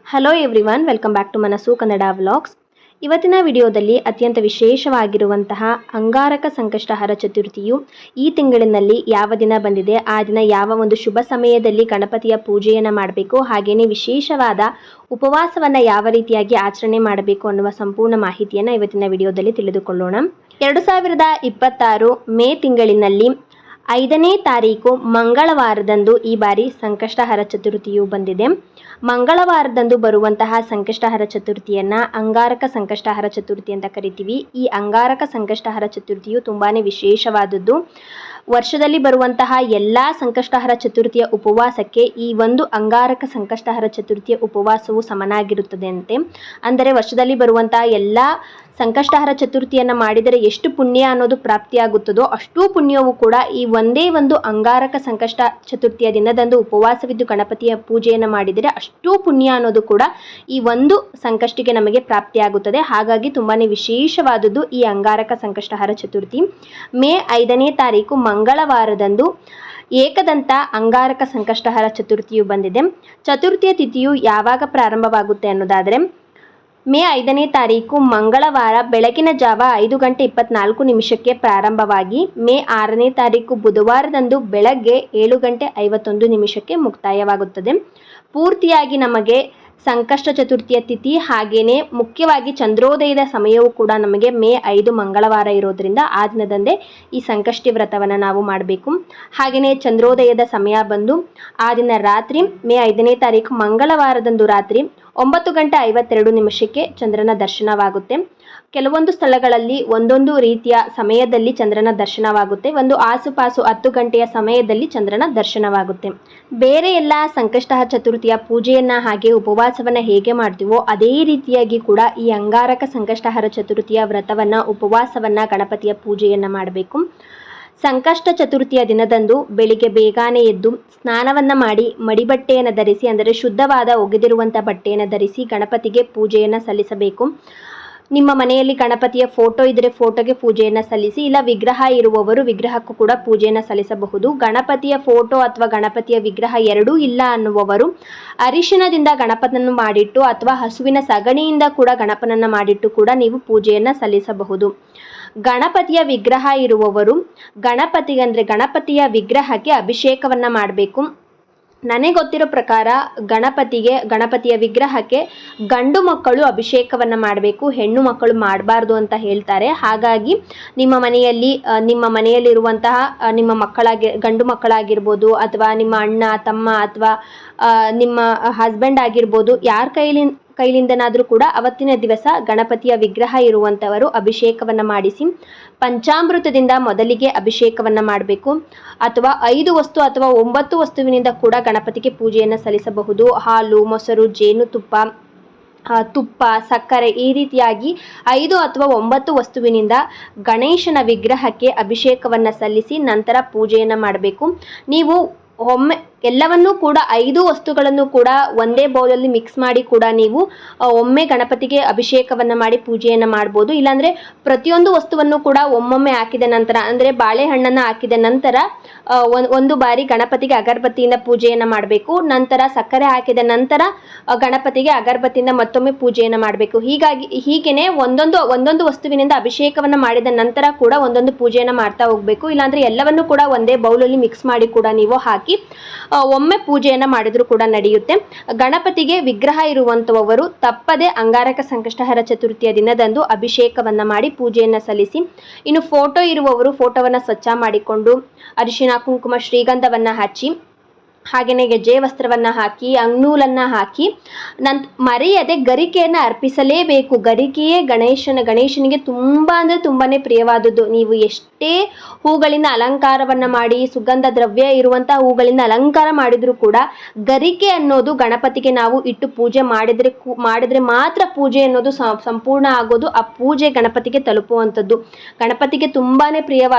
Hello everyone, welcome back to Manassu Kannada vlogs. ಇವತ್ತಿನ ವಿಡಿಯೋದಲ್ಲಿ ಅತ್ಯಂತ ವಿಶೇಷವಾಗಿರುವಂತಹ ಅಂಗಾರಕ ಸಂಕಷ್ಟಹರ ಚತುರ್ಥಿಯು ಈ ತಿಂಗಳಿನಲ್ಲಿ ಯಾವ ದಿನ ಬಂದಿದೆ, ಆ ದಿನ ಯಾವ ಒಂದು ಶುಭ ಸಮಯದಲ್ಲಿ ಗಣಪತಿಯ ಪೂಜೆಯನ್ನು ಮಾಡಬೇಕು, ಹಾಗೆಯೇ ವಿಶೇಷವಾದ ಉಪವಾಸವನ್ನು ಯಾವ ರೀತಿಯಾಗಿ ಆಚರಣೆ ಮಾಡಬೇಕು ಅನ್ನುವ ಸಂಪೂರ್ಣ ಮಾಹಿತಿಯನ್ನು ಇವತ್ತಿನ ವಿಡಿಯೋದಲ್ಲಿ ತಿಳಿದುಕೊಳ್ಳೋಣ. 2026 ಮೇ ತಿಂಗಳಿನಲ್ಲಿ 5ನೇ ತಾರೀಕು ಮಂಗಳವಾರದಂದು ಈ ಬಾರಿ ಸಂಕಷ್ಟಹರ ಚತುರ್ಥಿಯು ಬಂದಿದೆ. ಮಂಗಳವಾರದಂದು ಬರುವಂತಹ ಸಂಕಷ್ಟಹರ ಚತುರ್ಥಿಯನ್ನು ಅಂಗಾರಕ ಸಂಕಷ್ಟಹರ ಚತುರ್ಥಿ ಅಂತ ಕರಿತೀವಿ. ಈ ಅಂಗಾರಕ ಸಂಕಷ್ಟಹರ ಚತುರ್ಥಿಯು ತುಂಬಾ ವಿಶೇಷವಾದದ್ದು. ವರ್ಷದಲ್ಲಿ ಬರುವಂತಹ ಎಲ್ಲ ಸಂಕಷ್ಟಹರ ಚತುರ್ಥಿಯ ಉಪವಾಸಕ್ಕೆ ಈ ಒಂದು ಅಂಗಾರಕ ಸಂಕಷ್ಟಹರ ಚತುರ್ಥಿಯ ಉಪವಾಸವು ಸಮನಾಗಿರುತ್ತದೆ ಅಂತೆ. ಅಂದರೆ ವರ್ಷದಲ್ಲಿ ಬರುವಂತಹ ಎಲ್ಲ ಸಂಕಷ್ಟಹರ ಚತುರ್ಥಿಯನ್ನು ಮಾಡಿದರೆ ಎಷ್ಟು ಪುಣ್ಯ ಅನ್ನೋದು ಪ್ರಾಪ್ತಿಯಾಗುತ್ತದೋ ಅಷ್ಟೂ ಪುಣ್ಯವು ಕೂಡ ಈ ಒಂದೇ ಒಂದು ಅಂಗಾರಕ ಸಂಕಷ್ಟ ಚತುರ್ಥಿಯ ದಿನದಂದು ಉಪವಾಸವಿದ್ದು ಗಣಪತಿಯ ಪೂಜೆಯನ್ನು ಮಾಡಿದರೆ ಅಷ್ಟೂ ಪುಣ್ಯ ಅನ್ನೋದು ಕೂಡ ಈ ಒಂದು ಸಂಕಷ್ಟಿಗೆ ನಮಗೆ ಪ್ರಾಪ್ತಿಯಾಗುತ್ತದೆ. ಹಾಗಾಗಿ ತುಂಬಾ ವಿಶೇಷವಾದದ್ದು ಈ ಅಂಗಾರಕ ಸಂಕಷ್ಟಹರ ಚತುರ್ಥಿ. ಮೇ 5ನೇ ತಾರೀಕು ಮಂಗಳವಾರದಂದು ಏಕದಂತ ಅಂಗಾರಕ ಸಂಕಷ್ಟಹರ ಚತುರ್ಥಿಯು ಬಂದಿದೆ. ಚತುರ್ಥಿಯ ತಿಥಿಯು ಯಾವಾಗ ಪ್ರಾರಂಭವಾಗುತ್ತೆ ಅನ್ನೋದಾದರೆ ಮೇ 5ನೇ ತಾರೀಕು ಮಂಗಳವಾರ ಬೆಳಗಿನ ಜಾವ 5:24 ಪ್ರಾರಂಭವಾಗಿ ಮೇ 6ನೇ ತಾರೀಕು ಬುಧವಾರದಂದು ಬೆಳಗ್ಗೆ 7:51 ಮುಕ್ತಾಯವಾಗುತ್ತದೆ. ಪೂರ್ತಿಯಾಗಿ ನಮಗೆ ಸಂಕಷ್ಟ ಚತುರ್ಥಿಯ ತಿಥಿ ಹಾಗೇನೆ ಮುಖ್ಯವಾಗಿ ಚಂದ್ರೋದಯದ ಸಮಯವು ಕೂಡ ನಮಗೆ ಮೇ 5 ಮಂಗಳವಾರ ಇರೋದ್ರಿಂದ ಆ ದಿನದಂದೇ ಈ ಸಂಕಷ್ಟಿ ವ್ರತವನ್ನು ನಾವು ಮಾಡಬೇಕು. ಹಾಗೆಯೇ ಚಂದ್ರೋದಯದ ಸಮಯ ಬಂದು ಆ ದಿನ ರಾತ್ರಿ ಮೇ 5ನೇ ತಾರೀಕು ಮಂಗಳವಾರದಂದು ರಾತ್ರಿ 9:52 ಚಂದ್ರನ ದರ್ಶನವಾಗುತ್ತೆ. ಕೆಲವೊಂದು ಸ್ಥಳಗಳಲ್ಲಿ ಒಂದೊಂದು ರೀತಿಯ ಸಮಯದಲ್ಲಿ ಚಂದ್ರನ ದರ್ಶನವಾಗುತ್ತೆ. ಒಂದು ಆಸುಪಾಸು 10 ಗಂಟೆಯ ಸಮಯದಲ್ಲಿ ಚಂದ್ರನ ದರ್ಶನವಾಗುತ್ತೆ. ಬೇರೆ ಎಲ್ಲ ಸಂಕಷ್ಟಹರ ಚತುರ್ಥಿಯ ಪೂಜೆಯನ್ನು ಹಾಗೆ ಉಪವಾಸವನ್ನು ಹೇಗೆ ಮಾಡ್ತೀವೋ ಅದೇ ರೀತಿಯಾಗಿ ಕೂಡ ಈ ಅಂಗಾರಕ ಸಂಕಷ್ಟಹರ ಚತುರ್ಥಿಯ ವ್ರತವನ್ನು ಉಪವಾಸವನ್ನು ಗಣಪತಿಯ ಪೂಜೆಯನ್ನು ಮಾಡಬೇಕು. ಸಂಕಷ್ಟ ಚತುರ್ಥಿಯ ದಿನದಂದು ಬೆಳಿಗ್ಗೆ ಬೇಗನೆ ಎದ್ದು ಸ್ನಾನವನ್ನು ಮಾಡಿ ಮಡಿಬಟ್ಟೆಯನ್ನು ಧರಿಸಿ, ಅಂದರೆ ಶುದ್ಧವಾದ ಒಗೆದಿರುವಂಥ ಬಟ್ಟೆಯನ್ನು ಧರಿಸಿ ಗಣಪತಿಗೆ ಪೂಜೆಯನ್ನು ಸಲ್ಲಿಸಬೇಕು. ನಿಮ್ಮ ಮನೆಯಲ್ಲಿ ಗಣಪತಿಯ ಫೋಟೋ ಇದ್ದರೆ ಫೋಟೋಗೆ ಪೂಜೆಯನ್ನು ಸಲ್ಲಿಸಿ, ಇಲ್ಲ ವಿಗ್ರಹ ಇರುವವರು ವಿಗ್ರಹಕ್ಕೂ ಕೂಡ ಪೂಜೆಯನ್ನು ಸಲ್ಲಿಸಬಹುದು. ಗಣಪತಿಯ ಫೋಟೋ ಅಥವಾ ಗಣಪತಿಯ ವಿಗ್ರಹ ಎರಡೂ ಇಲ್ಲ ಅನ್ನುವವರು ಅರಿಶಿಣದಿಂದ ಗಣಪನನ್ನು ಮಾಡಿಟ್ಟು ಅಥವಾ ಹಸುವಿನ ಸಗಣಿಯಿಂದ ಕೂಡ ಗಣಪನನ್ನು ಮಾಡಿಟ್ಟು ಕೂಡ ನೀವು ಪೂಜೆಯನ್ನು ಸಲ್ಲಿಸಬಹುದು. ಗಣಪತಿಯ ವಿಗ್ರಹ ಇರುವವರು ಗಣಪತಿಯ ವಿಗ್ರಹಕ್ಕೆ ಅಭಿಷೇಕವನ್ನು ಮಾಡಬೇಕು. ನನಗೆ ಗೊತ್ತಿರೋ ಪ್ರಕಾರ ಗಣಪತಿಯ ವಿಗ್ರಹಕ್ಕೆ ಗಂಡು ಮಕ್ಕಳು ಅಭಿಷೇಕವನ್ನು ಮಾಡಬೇಕು, ಹೆಣ್ಣು ಮಕ್ಕಳು ಮಾಡಬಾರ್ದು ಅಂತ ಹೇಳ್ತಾರೆ. ಹಾಗಾಗಿ ನಿಮ್ಮ ಮನೆಯಲ್ಲಿರುವಂತಹ ನಿಮ್ಮ ಗಂಡು ಮಕ್ಕಳಾಗಿರ್ಬೋದು ಅಥವಾ ನಿಮ್ಮ ಅಣ್ಣ ತಮ್ಮ ಅಥವಾ ನಿಮ್ಮ ಹಸ್ಬೆಂಡ್ ಆಗಿರ್ಬೋದು, ಯಾರ ಕೈಲಿಂದನಾದರೂ ಕೂಡ ಅವತ್ತಿನ ದಿವಸ ಗಣಪತಿಯ ವಿಗ್ರಹ ಇರುವಂಥವರು ಅಭಿಷೇಕವನ್ನು ಮಾಡಿಸಿ ಪಂಚಾಮೃತದಿಂದ ಮೊದಲಿಗೆ ಅಭಿಷೇಕವನ್ನು ಮಾಡಬೇಕು. ಅಥವಾ 5 ವಸ್ತು ಅಥವಾ 9 ವಸ್ತುವಿನಿಂದ ಕೂಡ ಗಣಪತಿಗೆ ಪೂಜೆಯನ್ನು ಸಲ್ಲಿಸಬಹುದು. ಹಾಲು, ಮೊಸರು, ಜೇನುತುಪ್ಪ, ತುಪ್ಪ, ಸಕ್ಕರೆ ಈ ರೀತಿಯಾಗಿ 5 ಅಥವಾ 9 ವಸ್ತುವಿನಿಂದ ಗಣೇಶನ ವಿಗ್ರಹಕ್ಕೆ ಅಭಿಷೇಕವನ್ನು ಸಲ್ಲಿಸಿ ನಂತರ ಪೂಜೆಯನ್ನು ಮಾಡಬೇಕು. ನೀವು ಒಮ್ಮೆ ಎಲ್ಲವನ್ನೂ ಕೂಡ 5 ವಸ್ತುಗಳನ್ನು ಕೂಡ ಒಂದೇ ಬೌಲಲ್ಲಿ ಮಿಕ್ಸ್ ಮಾಡಿ ಕೂಡ ನೀವು ಒಮ್ಮೆ ಗಣಪತಿಗೆ ಅಭಿಷೇಕವನ್ನು ಮಾಡಿ ಪೂಜೆಯನ್ನು ಮಾಡ್ಬೋದು. ಇಲ್ಲಾಂದರೆ ಪ್ರತಿಯೊಂದು ವಸ್ತುವನ್ನು ಕೂಡ ಒಮ್ಮೊಮ್ಮೆ ಹಾಕಿದ ನಂತರ, ಅಂದರೆ ಬಾಳೆಹಣ್ಣನ್ನು ಹಾಕಿದ ನಂತರ ಒಂದು ಬಾರಿ ಗಣಪತಿಗೆ ಅಗರಬತ್ತಿಯಿಂದ ಪೂಜೆಯನ್ನು ಮಾಡಬೇಕು. ನಂತರ ಸಕ್ಕರೆ ಹಾಕಿದ ನಂತರ ಗಣಪತಿಗೆ ಅಗರಬತ್ತಿಯಿಂದ ಮತ್ತೊಮ್ಮೆ ಪೂಜೆಯನ್ನು ಮಾಡಬೇಕು. ಹೀಗೇನೆ ಒಂದೊಂದು ವಸ್ತುವಿನಿಂದ ಅಭಿಷೇಕವನ್ನು ಮಾಡಿದ ನಂತರ ಕೂಡ ಒಂದೊಂದು ಪೂಜೆಯನ್ನು ಮಾಡ್ತಾ ಹೋಗಬೇಕು. ಇಲ್ಲಾಂದರೆ ಎಲ್ಲವನ್ನು ಕೂಡ ಒಂದೇ ಬೌಲಲ್ಲಿ ಮಿಕ್ಸ್ ಮಾಡಿ ಕೂಡ ನೀವು ಹಾಕಿ ಒಮ್ಮೆ ಪೂಜೆಯನ್ನು ಮಾಡಿದ್ರು ಕೂಡ ನಡೆಯುತ್ತೆ. ಗಣಪತಿಗೆ ವಿಗ್ರಹ ಇರುವಂಥವರು ತಪ್ಪದೆ ಅಂಗಾರಕ ಸಂಕಷ್ಟಹರ ಚತುರ್ಥಿಯ ದಿನದಂದು ಅಭಿಷೇಕವನ್ನು ಮಾಡಿ ಪೂಜೆಯನ್ನು ಸಲ್ಲಿಸಿ. ಇನ್ನು ಫೋಟೋ ಇರುವವರು ಫೋಟೋವನ್ನು ಸ್ವಚ್ಛ ಮಾಡಿಕೊಂಡು ಅರಿಶಿಣ, ಕುಂಕುಮ, ಶ್ರೀಗಂಧವನ್ನು ಹಚ್ಚಿ ಹಾಗೆಯೇ ಗೆಜ್ಜೆ ವಸ್ತ್ರವನ್ನು ಹಾಕಿ ಅಂಗ್ನೂಲನ್ನು ಹಾಕಿ ಮರೆಯದೆ ಗರಿಕೆಯನ್ನು ಅರ್ಪಿಸಲೇಬೇಕು. ಗರಿಕೆಯೇ ಗಣೇಶನಿಗೆ ತುಂಬಾ ಪ್ರಿಯವಾದದ್ದು. ನೀವು ಎಷ್ಟೇ ಹೂಗಳಿಂದ ಅಲಂಕಾರವನ್ನು ಮಾಡಿ ಸುಗಂಧ ದ್ರವ್ಯ ಇರುವಂಥ ಹೂಗಳಿಂದ ಅಲಂಕಾರ ಮಾಡಿದರೂ ಕೂಡ ಗರಿಕೆ ಅನ್ನೋದು ಗಣಪತಿಗೆ ನಾವು ಇಟ್ಟು ಪೂಜೆ ಮಾಡಿದ್ರೆ ಮಾತ್ರ ಪೂಜೆ ಅನ್ನೋದು ಸಂಪೂರ್ಣ ಆಗೋದು. ಆ ಪೂಜೆ ಗಣಪತಿಗೆ ತಲುಪುವಂಥದ್ದು. ಗಣಪತಿಗೆ ತುಂಬಾ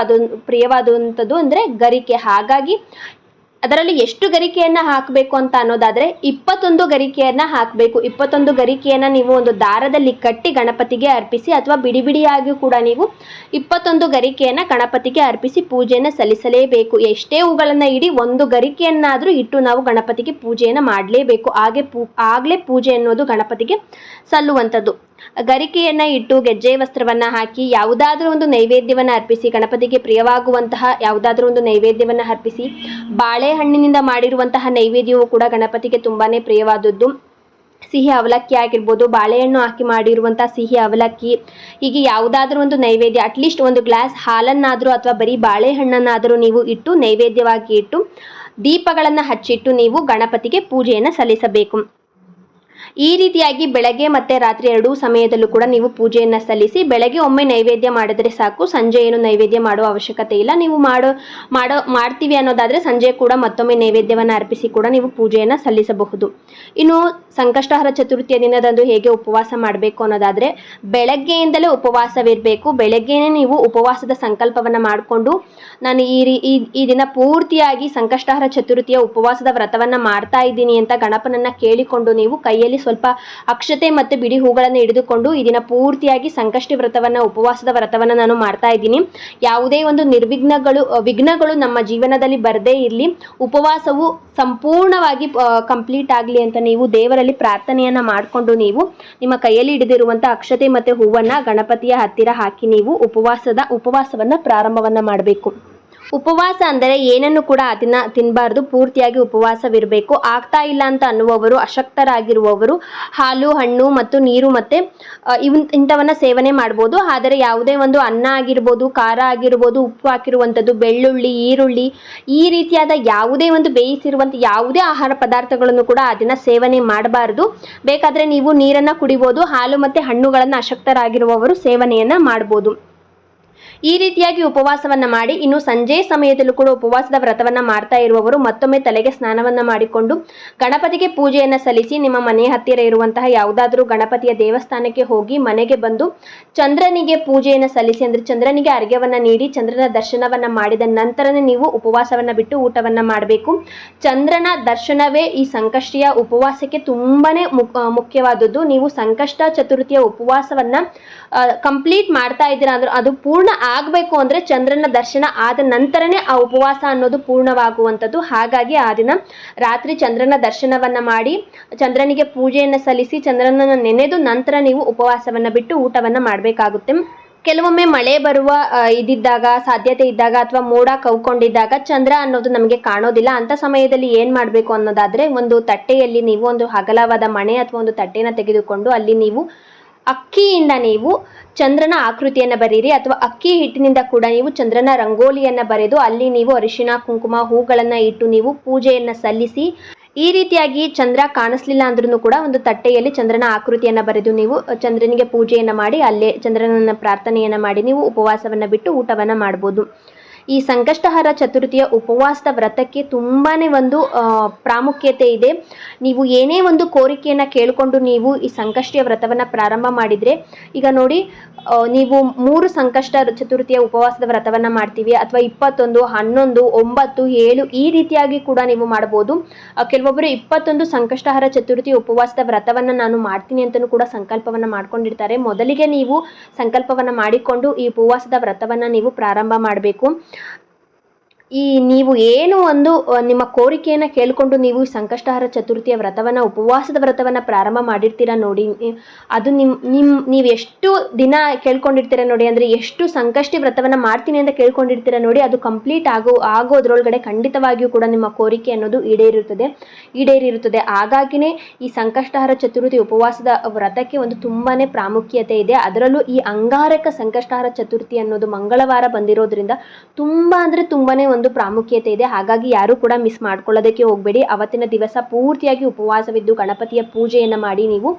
ಪ್ರಿಯವಾದಂಥದ್ದು ಅಂದರೆ ಗರಿಕೆ. ಹಾಗಾಗಿ ಅದರಲ್ಲಿ ಎಷ್ಟು ಗರಿಕೆಯನ್ನು ಹಾಕಬೇಕು ಅಂತ ಅನ್ನೋದಾದರೆ 21 ಗರಿಕೆಯನ್ನು ಹಾಕಬೇಕು. 21 ಗರಿಕೆಯನ್ನು ನೀವು ಒಂದು ದಾರದಲ್ಲಿ ಕಟ್ಟಿ ಗಣಪತಿಗೆ ಅರ್ಪಿಸಿ, ಅಥವಾ ಬಿಡಿ ಬಿಡಿಯಾಗಿಯೂ ಕೂಡ ನೀವು 21 ಗರಿಕೆಯನ್ನು ಗಣಪತಿಗೆ ಅರ್ಪಿಸಿ ಪೂಜೆಯನ್ನು ಸಲ್ಲಿಸಲೇಬೇಕು. ಎಷ್ಟೇ ಹೂಗಳನ್ನು ಇಡಿ ಒಂದು ಗರಿಕೆಯನ್ನಾದರೂ ಇಟ್ಟು ನಾವು ಗಣಪತಿಗೆ ಪೂಜೆಯನ್ನು ಮಾಡಲೇಬೇಕು. ಆಗಲೇ ಪೂಜೆ ಅನ್ನೋದು ಗಣಪತಿಗೆ ಸಲ್ಲುವಂಥದ್ದು. ಗರಿಕೆಯನ್ನು ಇಟ್ಟು ಗೆಜ್ಜೆ ವಸ್ತ್ರವನ್ನು ಹಾಕಿ ಯಾವುದಾದ್ರೂ ಒಂದು ನೈವೇದ್ಯವನ್ನು ಅರ್ಪಿಸಿ, ಗಣಪತಿಗೆ ಪ್ರಿಯವಾಗುವಂತಹ ಯಾವುದಾದ್ರೂ ಒಂದು ನೈವೇದ್ಯವನ್ನು ಅರ್ಪಿಸಿ. ಬಾಳೆಹಣ್ಣಿನಿಂದ ಮಾಡಿರುವಂತಹ ನೈವೇದ್ಯವು ಕೂಡ ಗಣಪತಿಗೆ ತುಂಬಾ ಪ್ರಿಯವಾದದ್ದು. ಸಿಹಿ ಅವಲಕ್ಕಿ ಆಗಿರ್ಬೋದು, ಬಾಳೆಹಣ್ಣು ಹಾಕಿ ಮಾಡಿರುವಂಥ ಸಿಹಿ ಅವಲಕ್ಕಿ, ಹೀಗೆ ಯಾವುದಾದ್ರೂ ಒಂದು ನೈವೇದ್ಯ, ಅಟ್ಲೀಸ್ಟ್ ಒಂದು ಗ್ಲಾಸ್ ಹಾಲನ್ನಾದರೂ ಅಥವಾ ಬರೀ ಬಾಳೆಹಣ್ಣನ್ನಾದರೂ ನೀವು ಇಟ್ಟು ನೈವೇದ್ಯವಾಗಿ ಇಟ್ಟು ದೀಪಗಳನ್ನು ಹಚ್ಚಿಟ್ಟು ನೀವು ಗಣಪತಿಗೆ ಪೂಜೆಯನ್ನು ಸಲ್ಲಿಸಬೇಕು. ಈ ರೀತಿಯಾಗಿ ಬೆಳಗ್ಗೆ ಮತ್ತು ರಾತ್ರಿ ಎರಡೂ ಸಮಯದಲ್ಲೂ ಕೂಡ ನೀವು ಪೂಜೆಯನ್ನು ಸಲ್ಲಿಸಿ. ಬೆಳಗ್ಗೆ ಒಮ್ಮೆ ನೈವೇದ್ಯ ಮಾಡಿದರೆ ಸಾಕು, ಸಂಜೆ ಏನು ನೈವೇದ್ಯ ಮಾಡುವ ಅವಶ್ಯಕತೆ ಇಲ್ಲ. ನೀವು ಮಾಡ್ತೀವಿ ಅನ್ನೋದಾದರೆ ಸಂಜೆ ಕೂಡ ಮತ್ತೊಮ್ಮೆ ನೈವೇದ್ಯವನ್ನು ಅರ್ಪಿಸಿ ಕೂಡ ನೀವು ಪೂಜೆಯನ್ನು ಸಲ್ಲಿಸಬಹುದು. ಇನ್ನು ಸಂಕಷ್ಟಹರ ಚತುರ್ಥಿಯ ದಿನದಂದು ಹೇಗೆ ಉಪವಾಸ ಮಾಡಬೇಕು ಅನ್ನೋದಾದರೆ, ಬೆಳಗ್ಗೆಯಿಂದಲೇ ಉಪವಾಸವಿರಬೇಕು. ಬೆಳಗ್ಗೆನೇ ನೀವು ಉಪವಾಸದ ಸಂಕಲ್ಪವನ್ನು ಮಾಡಿಕೊಂಡು ನಾನು ಈ ದಿನ ಪೂರ್ತಿಯಾಗಿ ಸಂಕಷ್ಟಹರ ಚತುರ್ಥಿಯ ಉಪವಾಸದ ವ್ರತವನ್ನು ಮಾಡ್ತಾ ಇದ್ದೀನಿ ಅಂತ ಗಣಪನನ್ನು ಕೇಳಿಕೊಂಡು ನೀವು ಕೈಯಲ್ಲಿ ಸ್ವಲ್ಪ ಅಕ್ಷತೆ ಮತ್ತು ಬಿಡಿ ಹೂಗಳನ್ನು ಹಿಡಿದುಕೊಂಡು ಈ ದಿನ ಪೂರ್ತಿಯಾಗಿ ಸಂಕಷ್ಟಿ ವ್ರತವನ್ನು, ಉಪವಾಸದ ವ್ರತವನ್ನು ನಾನು ಮಾಡ್ತಾ ಇದ್ದೀನಿ. ಯಾವುದೇ ಒಂದು ವಿಘ್ನಗಳು ನಮ್ಮ ಜೀವನದಲ್ಲಿ ಬರದೇ ಇರಲಿ, ಉಪವಾಸವು ಸಂಪೂರ್ಣವಾಗಿ ಕಂಪ್ಲೀಟ್ ಆಗಲಿ ಅಂತ ನೀವು ದೇವರಲ್ಲಿ ಪ್ರಾರ್ಥನೆಯನ್ನು ಮಾಡಿಕೊಂಡು ನೀವು ನಿಮ್ಮ ಕೈಯಲ್ಲಿ ಹಿಡಿದಿರುವಂಥ ಅಕ್ಷತೆ ಮತ್ತು ಹೂವನ್ನು ಗಣಪತಿಯ ಹತ್ತಿರ ಹಾಕಿ ನೀವು ಉಪವಾಸವನ್ನು ಪ್ರಾರಂಭವನ್ನು ಮಾಡಬೇಕು. ಉಪವಾಸ ಅಂದರೆ ಏನನ್ನು ಕೂಡ ಅದನ್ನ ತಿನ್ನಬಾರ್ದು, ಪೂರ್ತಿಯಾಗಿ ಉಪವಾಸವಿರಬೇಕು. ಆಗ್ತಾ ಇಲ್ಲ ಅಂತ ಅನ್ನುವವರು, ಅಶಕ್ತರಾಗಿರುವವರು ಹಾಲು, ಹಣ್ಣು ಮತ್ತು ನೀರು ಮತ್ತು ಇಂಥವನ್ನ ಸೇವನೆ ಮಾಡ್ಬೋದು. ಆದರೆ ಯಾವುದೇ ಒಂದು ಅನ್ನ ಆಗಿರ್ಬೋದು, ಖಾರ ಆಗಿರ್ಬೋದು, ಉಪ್ಪು ಹಾಕಿರುವಂಥದ್ದು, ಬೆಳ್ಳುಳ್ಳಿ, ಈರುಳ್ಳಿ, ಈ ರೀತಿಯಾದ ಯಾವುದೇ ಒಂದು ಬೇಯಿಸಿರುವಂಥ ಯಾವುದೇ ಆಹಾರ ಪದಾರ್ಥಗಳನ್ನು ಕೂಡ ಅದನ್ನು ಸೇವನೆ ಮಾಡಬಾರ್ದು. ಬೇಕಾದರೆ ನೀವು ನೀರನ್ನು ಕುಡಿಬೋದು. ಹಾಲು ಮತ್ತು ಹಣ್ಣುಗಳನ್ನು ಅಶಕ್ತರಾಗಿರುವವರು ಸೇವನೆಯನ್ನು ಮಾಡ್ಬೋದು. ಈ ರೀತಿಯಾಗಿ ಉಪವಾಸವನ್ನು ಮಾಡಿ ಇನ್ನು ಸಂಜೆ ಸಮಯದಲ್ಲೂ ಕೂಡ ಉಪವಾಸದ ವ್ರತವನ್ನು ಮಾಡ್ತಾ ಇರುವವರು ಮತ್ತೊಮ್ಮೆ ತಲೆಗೆ ಸ್ನಾನವನ್ನು ಮಾಡಿಕೊಂಡು ಗಣಪತಿಗೆ ಪೂಜೆಯನ್ನು ಸಲ್ಲಿಸಿ ನಿಮ್ಮ ಮನೆ ಹತ್ತಿರ ಇರುವಂತಹ ಯಾವುದಾದ್ರೂ ಗಣಪತಿಯ ದೇವಸ್ಥಾನಕ್ಕೆ ಹೋಗಿ ಮನೆಗೆ ಬಂದು ಚಂದ್ರನಿಗೆ ಪೂಜೆಯನ್ನು ಸಲ್ಲಿಸಿ, ಅಂದರೆ ಚಂದ್ರನಿಗೆ ಅರ್ಘ್ಯವನ್ನು ನೀಡಿ ಚಂದ್ರನ ದರ್ಶನವನ್ನು ಮಾಡಿದ ನಂತರನೇ ನೀವು ಉಪವಾಸವನ್ನು ಬಿಟ್ಟು ಊಟವನ್ನು ಮಾಡಬೇಕು. ಚಂದ್ರನ ದರ್ಶನವೇ ಈ ಸಂಕಷ್ಟಿಯ ಉಪವಾಸಕ್ಕೆ ತುಂಬಾನೇ ಮುಖ್ಯವಾದದ್ದು. ನೀವು ಸಂಕಷ್ಟ ಚತುರ್ಥಿಯ ಉಪವಾಸವನ್ನು ಕಂಪ್ಲೀಟ್ ಮಾಡ್ತಾ ಇದ್ದೀರಾ ಅಂದ್ರೆ ಅದು ಪೂರ್ಣ ಆಗಬೇಕು ಅಂದರೆ ಚಂದ್ರನ ದರ್ಶನ ಆದ ನಂತರನೇ ಆ ಉಪವಾಸ ಅನ್ನೋದು ಪೂರ್ಣವಾಗುವಂಥದ್ದು. ಹಾಗಾಗಿ ಆ ದಿನ ರಾತ್ರಿ ಚಂದ್ರನ ದರ್ಶನವನ್ನು ಮಾಡಿ ಚಂದ್ರನಿಗೆ ಪೂಜೆಯನ್ನು ಸಲ್ಲಿಸಿ ಚಂದ್ರನನ್ನು ನೆನೆದು ನಂತರ ನೀವು ಉಪವಾಸವನ್ನು ಬಿಟ್ಟು ಊಟವನ್ನು ಮಾಡಬೇಕಾಗುತ್ತೆ. ಕೆಲವೊಮ್ಮೆ ಮಳೆ ಬರುವ ಇದ್ದಾಗ, ಸಾಧ್ಯತೆ ಇದ್ದಾಗ ಅಥವಾ ಮೋಡ ಕವ್ಕೊಂಡಿದ್ದಾಗ ಚಂದ್ರ ಅನ್ನೋದು ನಮಗೆ ಕಾಣೋದಿಲ್ಲ. ಅಂಥ ಸಮಯದಲ್ಲಿ ಏನು ಮಾಡಬೇಕು ಅನ್ನೋದಾದರೆ, ಒಂದು ತಟ್ಟೆಯಲ್ಲಿ ನೀವು ಒಂದು ಅಗಲವಾದ ಮಣೆ ಅಥವಾ ಒಂದು ತಟ್ಟೆನ ತೆಗೆದುಕೊಂಡು ಅಲ್ಲಿ ನೀವು ಅಕ್ಕಿಯಿಂದ ನೀವು ಚಂದ್ರನ ಆಕೃತಿಯನ್ನು ಬರೀರಿ, ಅಥವಾ ಅಕ್ಕಿ ಹಿಟ್ಟಿನಿಂದ ಕೂಡ ನೀವು ಚಂದ್ರನ ರಂಗೋಲಿಯನ್ನು ಬರೆದು ಅಲ್ಲಿ ನೀವು ಅರಿಶಿಣ, ಕುಂಕುಮ, ಹೂಗಳನ್ನು ಇಟ್ಟು ನೀವು ಪೂಜೆಯನ್ನು ಸಲ್ಲಿಸಿ. ಈ ರೀತಿಯಾಗಿ ಚಂದ್ರ ಕಾಣಿಸ್ಲಿಲ್ಲ ಅಂದ್ರೂ ಕೂಡ ಒಂದು ತಟ್ಟೆಯಲ್ಲಿ ಚಂದ್ರನ ಆಕೃತಿಯನ್ನು ಬರೆದು ನೀವು ಚಂದ್ರನಿಗೆ ಪೂಜೆಯನ್ನು ಮಾಡಿ ಅಲ್ಲೇ ಚಂದ್ರನನ್ನ ಪ್ರಾರ್ಥನೆಯನ್ನು ಮಾಡಿ ನೀವು ಉಪವಾಸವನ್ನು ಬಿಟ್ಟು ಊಟವನ್ನು ಮಾಡ್ಬೋದು. ಈ ಸಂಕಷ್ಟಹರ ಚತುರ್ಥಿಯ ಉಪವಾಸದ ವ್ರತಕ್ಕೆ ತುಂಬಾ ಒಂದು ಪ್ರಾಮುಖ್ಯತೆ ಇದೆ. ನೀವು ಏನೇ ಒಂದು ಕೋರಿಕೆಯನ್ನು ಕೇಳಿಕೊಂಡು ನೀವು ಈ ಸಂಕಷ್ಟಿಯ ವ್ರತವನ್ನು ಪ್ರಾರಂಭ ಮಾಡಿದರೆ, ಈಗ ನೋಡಿ ನೀವು 3 ಸಂಕಷ್ಟ ಚತುರ್ಥಿಯ ಉಪವಾಸದ ವ್ರತವನ್ನು ಮಾಡ್ತೀವಿ, ಅಥವಾ 21, 11, 9, 7 ಈ ರೀತಿಯಾಗಿ ಕೂಡ ನೀವು ಮಾಡ್ಬೋದು. ಕೆಲವೊಬ್ಬರು 21 ಸಂಕಷ್ಟಹರ ಚತುರ್ಥಿ ಉಪವಾಸದ ವ್ರತವನ್ನು ನಾನು ಮಾಡ್ತೀನಿ ಅಂತಲೂ ಕೂಡ ಸಂಕಲ್ಪವನ್ನು ಮಾಡ್ಕೊಂಡಿರ್ತಾರೆ. ಮೊದಲಿಗೆ ನೀವು ಸಂಕಲ್ಪವನ್ನು ಮಾಡಿಕೊಂಡು ಈ ಉಪವಾಸದ ವ್ರತವನ್ನು ನೀವು ಪ್ರಾರಂಭ ಮಾಡಬೇಕು. ನೀವು ಏನು ಒಂದು ನಿಮ್ಮ ಕೋರಿಕೆಯನ್ನು ಕೇಳಿಕೊಂಡು ನೀವು ಸಂಕಷ್ಟಹರ ಚತುರ್ಥಿಯ ವ್ರತವನ್ನು, ಉಪವಾಸದ ವ್ರತವನ್ನು ಪ್ರಾರಂಭ ಮಾಡಿರ್ತೀರ ನೋಡಿ, ಅದು ನೀವು ಎಷ್ಟು ದಿನ ಕೇಳ್ಕೊಂಡಿರ್ತೀರ ನೋಡಿ, ಅಂದರೆ ಎಷ್ಟು ಸಂಕಷ್ಟಿ ವ್ರತವನ್ನು ಮಾಡ್ತೀನಿ ಅಂತ ಕೇಳ್ಕೊಂಡಿರ್ತೀರ ನೋಡಿ, ಅದು ಕಂಪ್ಲೀಟ್ ಆಗೋದ್ರೊಳಗಡೆ ಖಂಡಿತವಾಗಿಯೂ ಕೂಡ ನಿಮ್ಮ ಕೋರಿಕೆ ಅನ್ನೋದು ಈಡೇರಿರುತ್ತದೆ. ಹಾಗಾಗಿನೇ ಈ ಸಂಕಷ್ಟಹರ ಚತುರ್ಥಿ ಉಪವಾಸದ ವ್ರತಕ್ಕೆ ಒಂದು ತುಂಬಾ ಪ್ರಾಮುಖ್ಯತೆ ಇದೆ. ಅದರಲ್ಲೂ ಈ ಅಂಗಾರಕ ಸಂಕಷ್ಟಹರ ಚತುರ್ಥಿ ಅನ್ನೋದು ಮಂಗಳವಾರ ಬಂದಿರೋದ್ರಿಂದ ತುಂಬಾ ಅಂದರೆ ತುಂಬಾನೇ ಒಂದು ಪ್ರಾಮುಖ್ಯತೆ ಇದೆ. ಹಾಗಾಗಿ ಯಾರು ಕೂಡ ಮಿಸ್ ಮಾಡ್ಕೊಳ್ಳೋದಕ್ಕೆ ಹೋಗಬೇಡಿ. ಅವತ್ತಿನ ದಿವಸ ಪೂರ್ತಿಯಾಗಿ ಉಪವಾಸವಿದ್ದು ಗಣಪತಿಯ ಪೂಜೆಯನ್ನು ಮಾಡಿ ನೀವು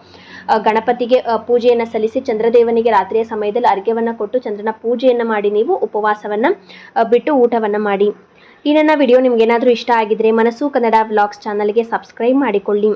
ಗಣಪತಿಗೆ ಪೂಜೆಯನ್ನು ಸಲ್ಲಿಸಿ ಚಂದ್ರದೇವನಿಗೆ ರಾತ್ರಿಯ ಸಮಯದಲ್ಲಿ ಅರ್ಘ್ಯವನ್ನು ಕೊಟ್ಟು ಚಂದ್ರನ ಪೂಜೆಯನ್ನು ಮಾಡಿ ನೀವು ಉಪವಾಸವನ್ನು ಬಿಟ್ಟು ಊಟವನ್ನು ಮಾಡಿ. ಈ ನನ್ನ ವಿಡಿಯೋ ನಿಮ್ಗೆ ಏನಾದರೂ ಇಷ್ಟ ಆಗಿದ್ರೆ ಮನಸ್ಸು ಕನ್ನಡ ವ್ಲಾಗ್ಸ್ ಚಾನಲ್ಗೆ ಸಬ್ಸ್ಕ್ರೈಬ್ ಮಾಡಿಕೊಳ್ಳಿ.